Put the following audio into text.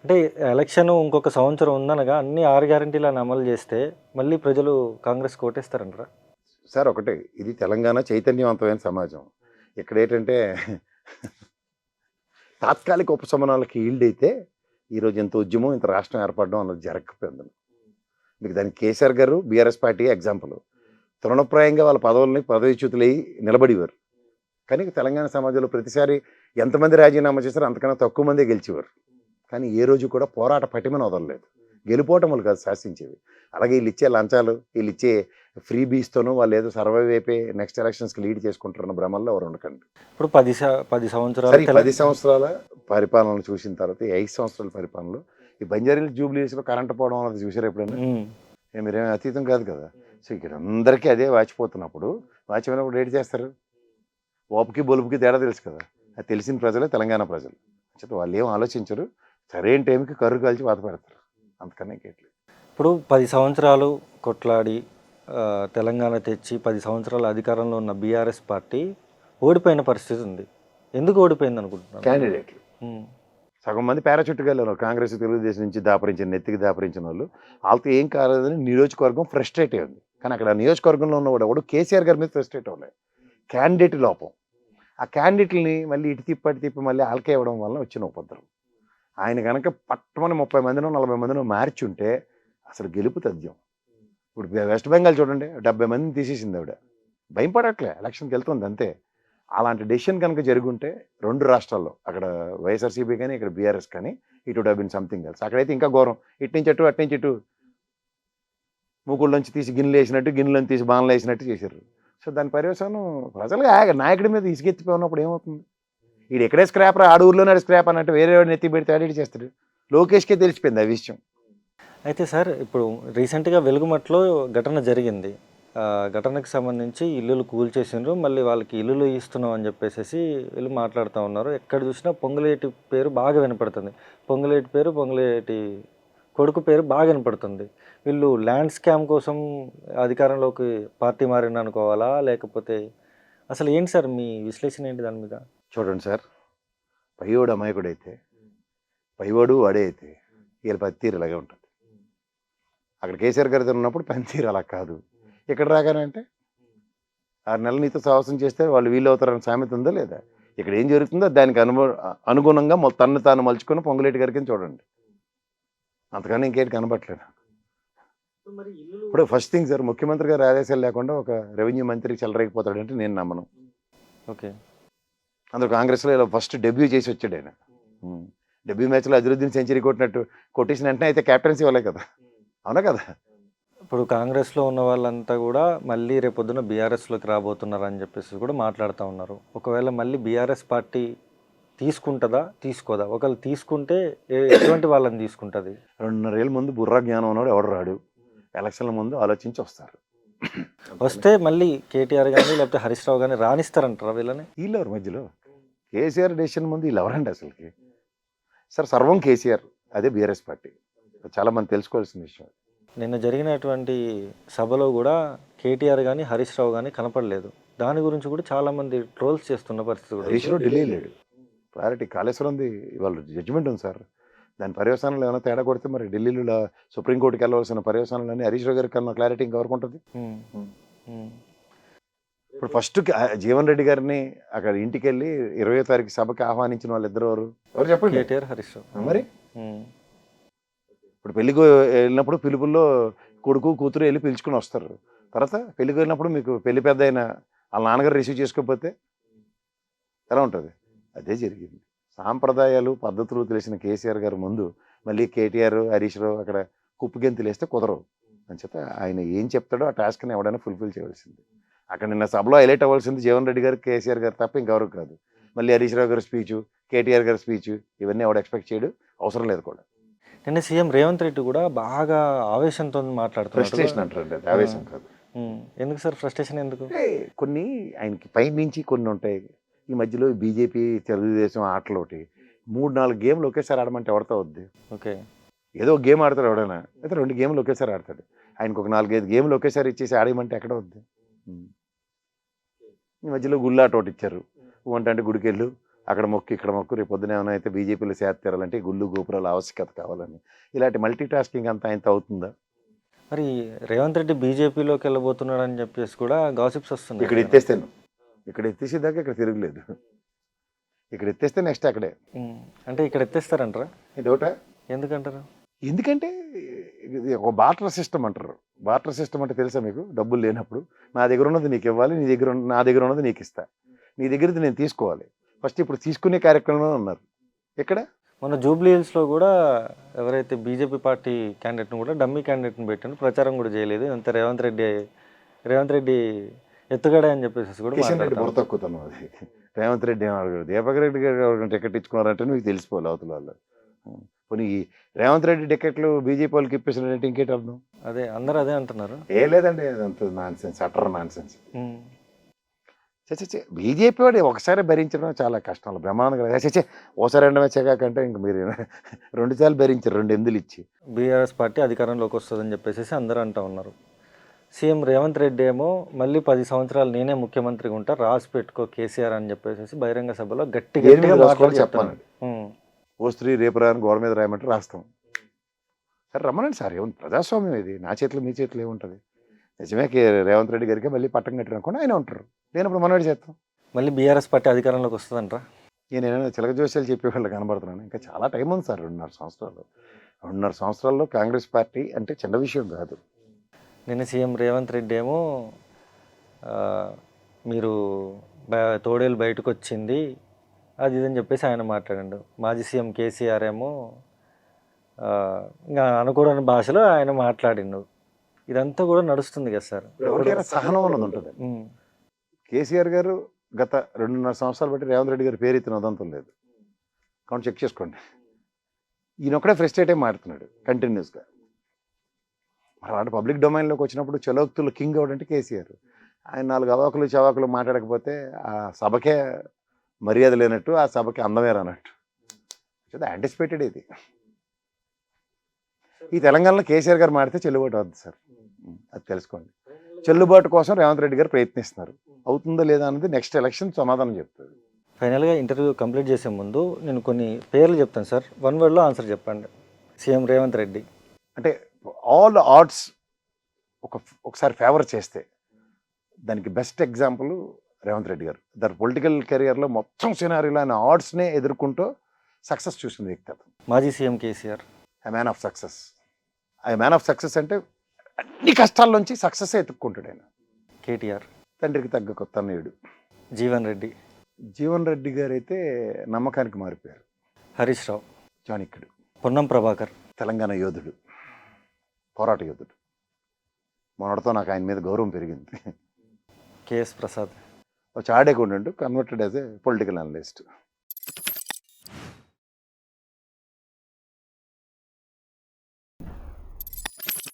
అంటే ఎలక్షన్ ఇంకొక సంవత్సరం ఉందనగా అన్ని 6 గ్యారంటీలను అమలు చేస్తే మళ్ళీ ప్రజలు కాంగ్రెస్‌కి ఓటేస్తారంటారా? సార్ ఒకటే, ఇది తెలంగాణ చైతన్యవంతమైన సమాజం. ఇక్కడేంటంటే తాత్కాలిక ఉపశమనాలకి ఈల్డ్ అయితే ఈరోజు ఇంత ఉద్యమం, ఇంత రాష్ట్రం ఏర్పడడం అన్నది జరగకపోయింది. మీకు దానికి కేసీఆర్ గారు బీఆర్ఎస్ పార్టీ ఎగ్జాంపుల్. తృణప్రాయంగా వాళ్ళ పదవీచ్యుతులయ్యి నిలబడేవారు. కానీ తెలంగాణ సమాజంలో ప్రతిసారి ఎంతమంది రాజీనామా చేశారో అంతకన్నా తక్కువ మందే గెలిచేవారు. కానీ ఏ రోజు కూడా పోరాట పటిమను వదలలేదు. గెలుపోవటములు కాదు శాసించేవి. అలాగే వీళ్ళు ఇచ్చే లంచాలు, వీళ్ళు ఇచ్చే ఫ్రీ బీస్తోనూ వాళ్ళు ఏదో సర్వైవ్ అయిపోయి నెక్స్ట్ ఎలక్షన్స్కి లీడ్ చేసుకుంటారన్న భ్రమల్లో ఎవరు ఉండకండి. ఇప్పుడు 10 సంవత్సరాలు సరే, 10 సంవత్సరాల పరిపాలన చూసిన తర్వాత 5 సంవత్సరాల పరిపాలనలో ఈ బంజారీల జూబ్లీస్లో కరెంట్ పోవడం అన్నది చూసారు ఎప్పుడైనా? మీరేమీ అతీతం కాదు కదా. సో ఇక్కడ అందరికీ అదే వాచిపోతున్నప్పుడు వాచిపోయినప్పుడు ఏడు చేస్తారు? ఓపుకి బొలుపుకి తేడా తెలుసు కదా. అది తెలిసిన ప్రజలే తెలంగాణ ప్రజలు. చేత వాళ్ళు ఏం ఆలోచించరు. సరైన టైంకి కర్రు కాల్చి వాత పెడతారు. అంతకన్నా ఇంకేట్లేదు. ఇప్పుడు 10 సంవత్సరాలు కొట్లాడి తెలంగాణ తెచ్చి 10 సంవత్సరాల అధికారంలో ఉన్న బీఆర్ఎస్ పార్టీ ఓడిపోయిన పరిస్థితి ఉంది. ఎందుకు ఓడిపోయింది అనుకుంటున్నారు? క్యాండిడేట్లు సగం మంది పారాచుట్గా వెళ్ళారు. కాంగ్రెస్, తెలుగుదేశం నుంచి దాపరించిన నెత్తికి దాపరించిన వాళ్ళు వాళ్ళతో ఏం కాలేదని నియోజకవర్గం ఫ్రస్ట్రేట్ అయ్యింది. కానీ అక్కడ నియోజకవర్గంలో ఉన్నవాడు ఎవడు కేసీఆర్ గారి మీద ఫ్రస్ట్రేట్ అవ్వలేదు. క్యాండిడేట్ లోపం. ఆ క్యాండిడేట్ని మళ్ళీ ఇటు తిప్పి మళ్ళీ ఆల్కే ఇవ్వడం వల్ల వచ్చిన ఉపద్రవం. ఆయన కనుక పట్టమని 30 మందినో 40 మందినో మార్చుంటే అసలు గెలుపు తథ్యం. ఇప్పుడు వెస్ట్ బెంగాల్ చూడండి, 70 మందిని తీసేసింది ఆవిడ. భయపడట్లే, ఎలక్షన్కి వెళ్తుంది అంతే. అలాంటి డెసిషన్ కనుక జరుగుంటే 2 రాష్ట్రాల్లో, అక్కడ వైఎస్ఆర్సీపీ కానీ ఇక్కడ బీఆర్ఎస్ కానీ, ఇటు would have been something else. అక్కడైతే ఇంకా ఘోరం. ఇటు నుంచి అటు, అటు నుంచి ఇటు మూకుళ్ళలోంచి తీసి గిన్నెలు వేసినట్టు, గిన్నెలను తీసి బాణలు వేసినట్టు చేశారు. సో దాని పర్యవసానం ప్రజలుగా నాయకుడి మీద ఇసుకెత్తిపోయినప్పుడు ఏమవుతుంది? వీడు ఎక్కడే స్క్రాప్ రా, ఆడూరులోనే స్క్రాప్ అన్నట్టు వేరే వాడిని ఎత్తి పెడితే ఆడిట్ చేస్తాడు. లోకేష్కే తెలిసిపోయింది ఆ విషయం. అయితే సార్, ఇప్పుడు రీసెంట్గా వెలుగుమట్లో ఘటన జరిగింది. ఘటనకు సంబంధించి ఇల్లులు కూల్చేసిండ్రు, మళ్ళీ వాళ్ళకి ఇల్లులు ఇస్తున్నాం అని చెప్పేసి వీళ్ళు మాట్లాడుతూ ఉన్నారు. ఎక్కడ చూసినా పొంగులేటి పేరు బాగా వినపడుతుంది. పొంగులేటి కొడుకు పేరు బాగా వినపడుతుంది. వీళ్ళు ల్యాండ్ స్కామ్ కోసం అధికారంలోకి పార్టీ మారింది అనుకోవాలా, లేకపోతే అసలు ఏంటి సార్ మీ విశ్లేషణ ఏంటి దాని మీద? చూడండి సార్, పైవాడు అమాయకుడైతే, పైవాడు వాడే అయితే వీళ్ళ పనితీరు ఇలాగే ఉంటుంది. అక్కడ కేసీఆర్ గారితో ఉన్నప్పుడు పనితీరు అలా కాదు. ఇక్కడ రాగానంటే 6 నెలలు నీతో సాహసం చేస్తే వాళ్ళు వీళ్ళు అవుతారని సామెత ఉందా లేదా? ఇక్కడ ఏం జరుగుతుందో దానికి అనుగుణంగా తన్ను తాను మలుచుకొని పొంగులేటి గారికి చూడండి. అంతకన్నా ఇంకేంటి కనబట్టలేదు. ఇప్పుడు ఫస్ట్ థింగ్ సార్, ముఖ్యమంత్రి గారు ఆదేశాలు లేకుండా ఒక రెవెన్యూ మంత్రికి చెలరేగిపోతాడంటే నేను నమ్మను. ఓకే, అందులో కాంగ్రెస్లో ఇలా ఫస్ట్ డెబ్యూ చేసి వచ్చాడు ఆయన. డెబ్యూ మ్యాచ్లో అజరుద్దీన్ సెంచరీ కొట్టేసిన వెంటనే అయితే క్యాప్టెన్సీ వాళ్ళే కదా, అవునా కదా? ఇప్పుడు కాంగ్రెస్లో ఉన్న వాళ్ళంతా కూడా మళ్ళీ రేపొద్దున బీఆర్ఎస్లోకి రాబోతున్నారు అని చెప్పేసి కూడా మాట్లాడుతూ ఉన్నారు. ఒకవేళ మళ్ళీ బీఆర్ఎస్ పార్టీ తీసుకుంటుందా, తీసుకోదా? ఒకవేళ తీసుకుంటే ఎటువంటి వాళ్ళని తీసుకుంటుంది? 2.5 ఏళ్ళ ముందు బుర్రా జ్ఞానం ఉన్నాడు ఎవడు రాడు. ఎలక్షన్ల ముందు ఆలోచించి వస్తారు. వస్తే మళ్ళీ కేటీఆర్ కానీ లేకపోతే హరీష్ రావు కానీ రాణిస్తారంటారా వీళ్ళని? వీళ్ళెవరు మధ్యలో? కేసీఆర్ డెసిషన్ ముందు వీళ్ళు ఎవరండి అసలుకి? సార్, సర్వం కేసీఆర్, అదే బీఆర్ఎస్ పార్టీ. చాలా మంది తెలుసుకోవాల్సిన విషయం. నిన్న జరిగినటువంటి సభలో కూడా కేటీఆర్ కానీ హరీష్ రావు కానీ కనపడలేదు. దాని గురించి కూడా చాలామంది ట్రోల్స్ చేస్తున్న పరిస్థితి కూడా. హరీష్ రావు ఢిల్లీ లేడు. క్లారిటీ కాళేశ్వరంది ఇవాళ జడ్జిమెంట్ ఉంది సార్. దాని పర్యవసానాలు ఏమైనా తేడా కొడితే మరి ఢిల్లీలో సుప్రీంకోర్టుకి వెళ్ళవలసిన పర్యవసానాలన్నీ హరీష్ రావు గారికి కన్నా క్లారిటీ ఇంకెవరికి ఉంటుంది? ఇప్పుడు ఫస్ట్ జీవన్ రెడ్డి గారిని అక్కడ ఇంటికి వెళ్ళి 20వ తారీఖు సభకి ఆహ్వానించిన వాళ్ళు ఎవరు చెప్పండి? కేటీఆర్, హరీష్ రావు. మరి ఇప్పుడు పెళ్లికి వెళ్ళినప్పుడు పిలుపుల్లో కొడుకు కూతురు వెళ్ళి పిలుచుకుని వస్తారు. తర్వాత పెళ్లికి వెళ్ళినప్పుడు మీకు పెళ్లి పెద్ద అయిన వాళ్ళ నాన్నగారు రిసీవ్ చేసుకోకపోతే ఎలా ఉంటుంది? అదే జరిగింది. సాంప్రదాయాలు పద్ధతులు తెలిసిన కేసీఆర్ గారు ముందు మళ్ళీ కేటీఆర్, హరీష్ రావు అక్కడ కుప్పగెంతులు వేస్తే కుదరవు. అని చేత ఆయన ఏం చెప్తాడో ఆ టాస్క్ని ఎవడైనా ఫుల్ఫిల్ చేయవలసింది. అక్కడ నిన్న సభలో హైలైట్ అవ్వాల్సింది జీవన్ రెడ్డి గారు, కేసీఆర్ గారు తప్ప ఇంకెవరు కాదు. మళ్ళీ హరీష్ రావు గారి స్పీచు, కేటీఆర్ గారి స్పీచు ఇవన్నీ ఎవడు ఎక్స్పెక్ట్ చేయడు, అవసరం లేదు కూడా. నిన్న సీఎం రేవంత్ రెడ్డి కూడా బాగా ఆవేశంతో మాట్లాడుతున్నారు. ఫ్రస్ట్రేషన్ అంటారండి, అది ఆవేశం కాదు. ఎందుకు సార్ ఫ్రస్ట్రేషన్ ఎందుకు? కొన్ని ఆయనకి పై నుంచి కొన్ని ఉంటాయి. ఈ మధ్యలో బీజేపీ తెలుగుదేశం ఆటలోటి 3-4 గేమ్లు ఒకేసారి ఆడమంటే ఎవరితో వద్దు? ఓకే, ఏదో గేమ్ ఆడతాడు ఎవడైనా, అయితే 2 గేమ్లు ఒకేసారి ఆడతాడు. ఆయనకు ఒక 4-5 గేమ్లు ఒకేసారి ఇచ్చేసి ఆడేయమంటే ఎక్కడ వద్దు? ఈ మధ్యలో గుళ్ళాట ఒకటి ఇచ్చారు. అంటే గుడికెళ్ళు అక్కడ మొక్కు ఇక్కడ మొక్కు రేపు పొద్దున ఏమైనా అయితే బీజేపీలో సేద తీరాలంటే గుళ్ళు గోపురాల ఆవశ్యకత కావాలని ఇలాంటి మల్టీ టాస్కింగ్ అంతా ఆయనతో అవుతుందా? మరి రేవంత్ రెడ్డి బీజేపీలోకి వెళ్ళబోతున్నాడు అని చెప్పేసి కూడా గాసిప్స్ వస్తున్నాయి ఇక్కడ కదా. ఎత్తేస్తాను, ఇక్కడ ఎత్తేసేదాకా ఇక్కడ తిరగలేదు, ఇక్కడ ఎత్తేస్తే నెక్స్ట్ అక్కడే. ఉమ్. అంటే ఇక్కడ ఎత్తేస్తారంటారా? డౌటా? ఎందుకంటారు? ఎందుకంటే ఇది ఒక బార్టర్ సిస్టమ్ అంటారు. బార్టర్ సిస్టమ్ అంటే తెలుసా మీకు? డబ్బులు లేనప్పుడు నా దగ్గర ఉన్నది నీకు ఇవ్వాలి, నీ దగ్గర నా దగ్గర ఉన్నది నీకు ఇస్తా, నీ దగ్గరది నేను తీసుకోవాలి. ఫస్ట్ ఇప్పుడు తీసుకునే కార్యక్రమంలో ఉన్నారు ఇక్కడ. మొన్న జూబ్లీ హిల్స్లో కూడా ఎవరైతే బీజేపీ పార్టీ క్యాండిడేట్ను కూడా డమ్మీ క్యాండిడేట్ని పెట్టాను, ప్రచారం కూడా చేయలేదు, అంత రేవంత్ రెడ్డి ఎత్తుగడే అని చెప్పేసి కూడా కిషన్ రెడ్డి మాట్లాడతారు. బుర్ర తక్కుతాను అది. రేవంత్ రెడ్డి ఏమో అడగడు, దీపక్ రెడ్డి గారు ఎవరికైనా టికెట్ ఇచ్చుకున్నారంటే మీకు తెలిసిపోవాలి అవతల వాళ్ళు. పోనీ ఈ రేవంత్ రెడ్డి టికెట్లు బీజేపీ వాళ్ళకి ఇప్పించినట్టు ఇంకేటి అర్థం? అదే అందరూ అదే అంటున్నారు. ఏ లేదండి, అదంత nonsense, utter nonsense. Um. చచ్చే బీజేపీ వాడు ఒకసారి భరించడం చాలా కష్టం, బ్రహ్మాండంగా. చచ్చే ఓసారి రెండవ వచ్చాకంటే ఇంక మీరు 2 సార్లు భరించారు, 2 ఎందులు ఇచ్చి. బీఆర్ఎస్ పార్టీ అధికారంలోకి వస్తుందని చెప్పేసి అందరూ అంటూ ఉన్నారు. సీఎం రేవంత్ రెడ్డి ఏమో మళ్ళీ 10 సంవత్సరాలు నేనే ముఖ్యమంత్రిగా ఉంటా, రాసి పెట్టుకో కేసీఆర్ అని చెప్పేసి బహిరంగ సభలో ఏం గట్టిగా మీద రాసుకోవాలో మాట్లాడి చెప్పానండి. చెప్తాను. ఓ స్త్రీ రేపు రాని గోడ మీద రాయమంటే రాస్తాం. సరే రమ్మనండి సార్, ఏముంది ప్రజాస్వామ్యం ఇది, నా చేతిలో మీ చేతిలో ఏముంటుంది? నిజమే రేవంత్ రెడ్డి గారికి మళ్ళీ పట్టం కట్టిన అనుకోండి, ఆయన ఉంటారు, లేనప్పుడు మనవాడి చేస్తాం. మళ్ళీ బీఆర్ఎస్ పార్టీ అధికారంలోకి వస్తుందంటారా? నేనేమైనా చిలక జోస్యాలు చెప్పేవాళ్ళు కనబడుతున్నాను. ఇంకా చాలా టైం ఉంది సార్, 2.5 సంవత్సరాలు. 2.5 సంవత్సరాల్లో కాంగ్రెస్ పార్టీ అంటే చిన్న విషయం కాదు. నిన్న సీఎం రేవంత్ రెడ్డి ఏమో ఆ, మీరు తోడేలు బయటకు వచ్చింది అది ఇదని చెప్పేసి ఆయన మాట్లాడాడు. మాజీ సీఎం కేసీఆర్ ఏమో ఇంకా అనకూడని భాషలో ఆయన మాట్లాడిండు. ఇదంతా కూడా నడుస్తుంది కదా సార్. ఎవరికైనా సహనం అన్నది ఉంటుంది. ఉమ్. కేసీఆర్ గారు గత 2.5 సంవత్సరాలు బట్టి రేవంత్ రెడ్డి గారు పేరు ఎత్తిన ఉదంతం లేదు. కౌంట్ చెక్ చేసుకోండి. ఈయన ఒక్కడే ఫ్రస్ట్రేట్ అయి మాడుతున్నాడు కంటిన్యూస్గా. మరి అలాంటి పబ్లిక్ డొమైన్లోకి వచ్చినప్పుడు చలోక్తులు కింగ్ ఎవడంటే కేసీఆర్. ఆయన 4 అవాకులు చవాకులు మాట్లాడకపోతే ఆ సభకే మర్యాద లేనట్టు, ఆ సభకి అందమే రానట్టు. యాంటిసిపేటెడ్ ఇది. ఈ తెలంగాణలో కేసీఆర్ గారు మాడితే చెల్లుబాటు అవుతుంది సార్, అది తెలుసుకోండి. చెల్లుబాటు కోసం రేవంత్ రెడ్డి గారు ప్రయత్నిస్తున్నారు. అవుతుందా లేదా అన్నది నెక్స్ట్ ఎలక్షన్ సమాధానం చెప్తుంది. ఫైనల్గా ఇంటర్వ్యూ కంప్లీట్ చేసే ముందు నేను కొన్ని పేర్లు చెప్తాను సార్, 1 వర్డ్లో ఆన్సర్ చెప్పండి. సీఎం రేవంత్ రెడ్డి అంటే ఆల్ ఆర్డ్స్ ఒకసారి ఫేవర్ చేస్తే దానికి బెస్ట్ ఎగ్జాంపుల్ రేవంత్ రెడ్డి గారు. దాని పొలిటికల్ కెరియర్లో మొత్తం సినారీలో ఆయన ఆర్డ్స్నే ఎదుర్కొంటూ సక్సెస్ చూసిన వ్యక్తి అతను. మాజీ CM KCR I man of success. I man of success అంటే అన్ని కష్టాల్లోంచి సక్సెస్ ఎత్తుక్కుంటాడు ఆయన. కేటీఆర్ తండ్రికి తగ్గ కొత్త అన్నయ్యుడు. జీవన్ రెడ్డి జీవన్ రెడ్డి గారు అయితే నమ్మకానికి మారిపోయారు. హరీష్ రావు చాణక్యుడు. పొన్నం ప్రభాకర్ తెలంగాణ యోధుడు, పోరాట యోధుడు. మొన్నటితో నాకు ఆయన మీద గౌరవం పెరిగింది. కేఎస్ ప్రసాద్ చాడే కొండ converted as a political analyst.